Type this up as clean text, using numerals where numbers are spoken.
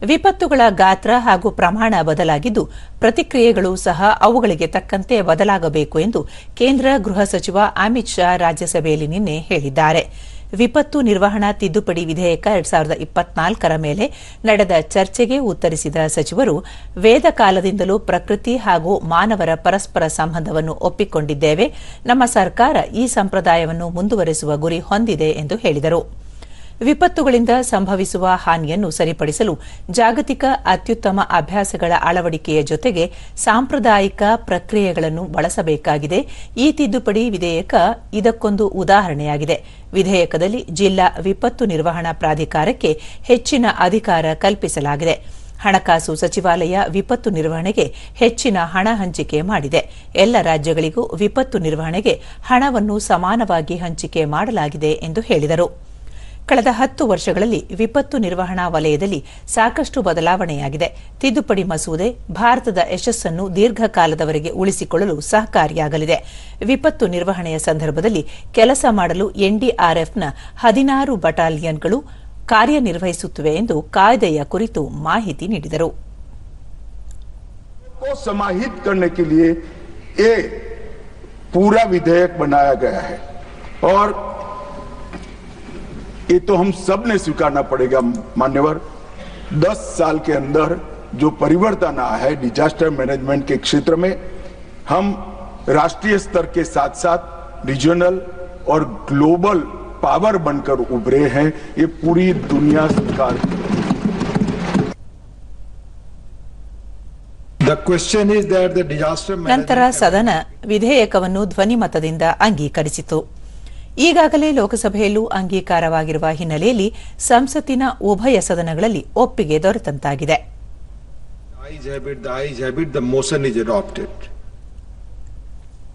ವಿಪತ್ತುಗಳ ಗಾತ್ರ ಹಾಗೂ ಪ್ರಮಾಣ ಬದಲಾಗಿದ್ದು ಪ್ರತಿಕ್ರಿಯೆಗಳು ಸಹ ಅವುಗಳಿಗೆ ತಕ್ಕಂತೆ ಬದಲಾಗಬೇಕು ಎಂದು ಕೇಂದ್ರ ಗೃಹ ಸಚಿವ ಅಮಿತ್ ಶಾ ರಾಜ್ಯಸಭೆಯಲ್ಲಿ ನಿನ್ನೆ ಹೇಳಿದ್ದಾರೆ. ವಿಪತ್ತು ನಿರ್ವಹಣಾ ತಿದ್ದುಪಡಿ ವಿಧೇಯಕ 2024ರ ಮೇಲೆ ನಡೆದ ಚರ್ಚೆಗೆ ಉತ್ತರಿಸಿದ ಸಚಿವರು, ವೇದ ಕಾಲದಿಂದಲೂ ಪ್ರಕೃತಿ ಹಾಗೂ ಮಾನವರ ಪರಸ್ಪರ ಸಂಬಂಧವನ್ನು ಒಪ್ಪಿಕೊಂಡಿದ್ದೇವೆ. ನಮ್ಮ ಸರ್ಕಾರ ಈ ಸಂಪ್ರದಾಯವನ್ನು ಮುಂದುವರೆಸುವ ಗುರಿ ಹೊಂದಿದೆ ಎಂದು ಹೇಳಿದರು. ವಿಪತ್ತುಗಳಿಂದ ಸಂಭವಿಸುವ ಹಾನಿಯನ್ನು ಸರಿಪಡಿಸಲು ಜಾಗತಿಕ ಅತ್ಯುತ್ತಮ ಅಭ್ಯಾಸಗಳ ಅಳವಡಿಕೆಯ ಜೊತೆಗೆ ಸಾಂಪ್ರದಾಯಿಕ ಪ್ರಕ್ರಿಯೆಗಳನ್ನು ಬಳಸಬೇಕಾಗಿದೆ. ಈ ತಿದ್ದುಪಡಿ ವಿಧೇಯಕ ಇದಕ್ಕೊಂದು ಉದಾಹರಣೆಯಾಗಿದೆ. ವಿಧೇಯಕದಲ್ಲಿ ಜಿಲ್ಲಾ ವಿಪತ್ತು ನಿರ್ವಹಣಾ ಪ್ರಾಧಿಕಾರಕ್ಕೆ ಹೆಚ್ಚಿನ ಅಧಿಕಾರ ಕಲ್ಪಿಸಲಾಗಿದೆ. ಹಣಕಾಸು ಸಚಿವಾಲಯ ವಿಪತ್ತು ನಿರ್ವಹಣೆಗೆ ಹೆಚ್ಚಿನ ಹಣ ಹಂಚಿಕೆ ಮಾಡಿದೆ. ಎಲ್ಲ ರಾಜ್ಯಗಳಿಗೂ ವಿಪತ್ತು ನಿರ್ವಹಣೆಗೆ ಹಣವನ್ನು ಸಮಾನವಾಗಿ ಹಂಚಿಕೆ ಮಾಡಲಾಗಿದೆ ಎಂದು ಹೇಳಿದರು. ಕಳೆದ 10 ವರ್ಷಗಳಲ್ಲಿ ವಿಪತ್ತು ನಿರ್ವಹಣಾ ವಲಯದಲ್ಲಿ ಸಾಕಷ್ಟು ಬದಲಾವಣೆಯಾಗಿದೆ. ತಿದ್ದುಪಡಿ ಮಸೂದೆ ಭಾರತದ ಯಶಸ್ಸನ್ನು ದೀರ್ಘಕಾಲದವರೆಗೆ ಉಳಿಸಿಕೊಳ್ಳಲು ಸಹಕಾರಿಯಾಗಲಿದೆ. ವಿಪತ್ತು ನಿರ್ವಹಣೆಯ ಸಂದರ್ಭದಲ್ಲಿ ಕೆಲಸ ಮಾಡಲು ಎನ್ಡಿಆರ್ಎಫ್ನ 16 ಬಟಾಲಿಯನ್ಗಳು ಕಾರ್ಯನಿರ್ವಹಿಸುತ್ತಿವೆ ಎಂದು ಕಾಯ್ದೆಯ ಕುರಿತು ಮಾಹಿತಿ ನೀಡಿದರು. समाहित करने के लिए ये पूरा विधेयक बनाया गया है और ये तो हम सब ने स्वीकारना पड़ेगा मान्यवर, 10 साल के अंदर जो परिवर्तन आया है डिजास्टर मैनेजमेंट के क्षेत्र में, हम राष्ट्रीय स्तर के साथ साथ रीजनल और ग्लोबल पावर बनकर उभरे हैं. ये पूरी दुनिया स्वीकार. ನಂತರ ಸದನ ವಿಧೇಯಕವನ್ನು ಧ್ವನಿಮತದಿಂದ ಅಂಗೀಕರಿಸಿತು. ಈಗಾಗಲೇ ಲೋಕಸಭೆಯಲ್ಲೂ ಅಂಗೀಕಾರವಾಗಿರುವ ಹಿನ್ನೆಲೆಯಲ್ಲಿ ಸಂಸತ್ತಿನ ಉಭಯ ಸದನಗಳಲ್ಲಿ ಒಪ್ಪಿಗೆ ದೊರೆತಂತಾಗಿದೆ.